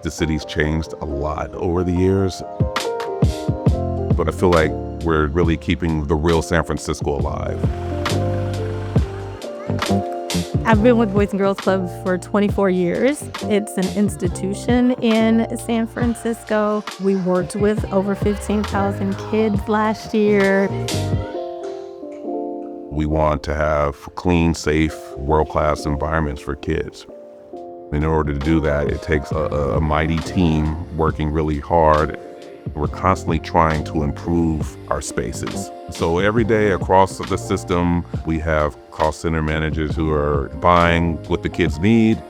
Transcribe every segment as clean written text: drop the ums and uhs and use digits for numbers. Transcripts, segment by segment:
The city's changed a lot over the years, but I feel like we're really keeping the real San Francisco alive. I've been with Boys and Girls Club for 24 years. It's an institution in San Francisco. We worked with over 15,000 kids last year. We want to have clean, safe, world-class environments for kids. In order to do that, it takes a mighty team working really hard. We're constantly trying to improve our spaces. So every day across the system, we have call center managers who are buying what the kids need.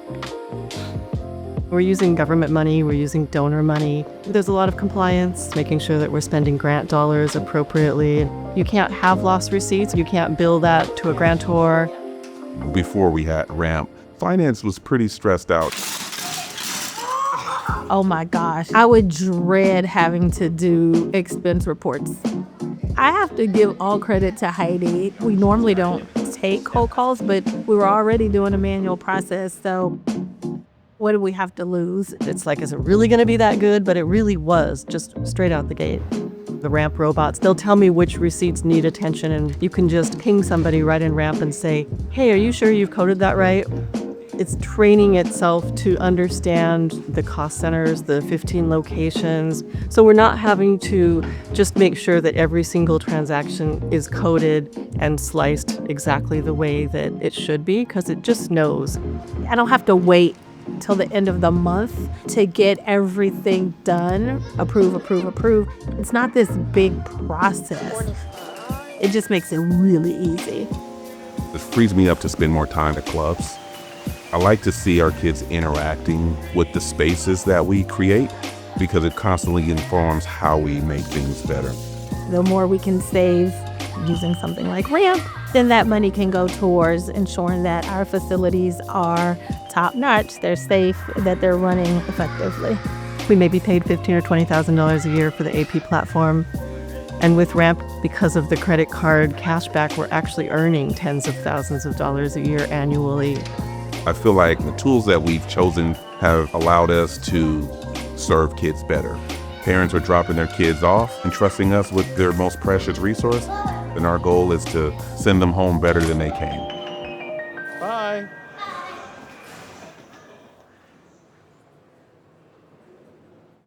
We're using government money, we're using donor money. There's a lot of compliance, making sure that we're spending grant dollars appropriately. You can't have lost receipts, you can't bill that to a grantor. Before we had RAMP, finance was pretty stressed out. Oh my gosh, I would dread having to do expense reports. I have to give all credit to Heidi. We normally don't take cold calls, but we were already doing a manual process, so what did we have to lose? It's like, is it really gonna be that good? But it really was, just straight out the gate. The RAMP robots, they'll tell me which receipts need attention, and you can just ping somebody right in RAMP and say, hey, are you sure you've coded that right? It's training itself to understand the cost centers, the 15 locations. So we're not having to just make sure that every single transaction is coded and sliced exactly the way that it should be, because it just knows. I don't have to wait till the end of the month to get everything done. Approve. It's not this big process. It just makes it really easy. It frees me up to spend more time at clubs. I like to see our kids interacting with the spaces that we create because it constantly informs how we make things better. The more we can save using something like RAMP, then that money can go towards ensuring that our facilities are top-notch, they're safe, that they're running effectively. We may be paid $15,000 or $20,000 a year for the AP platform. And with RAMP, because of the credit card cashback, we're actually earning tens of thousands of dollars a year annually. I feel like the tools that we've chosen have allowed us to serve kids better. Parents are dropping their kids off and trusting us with their most precious resource, and our goal is to send them home better than they came.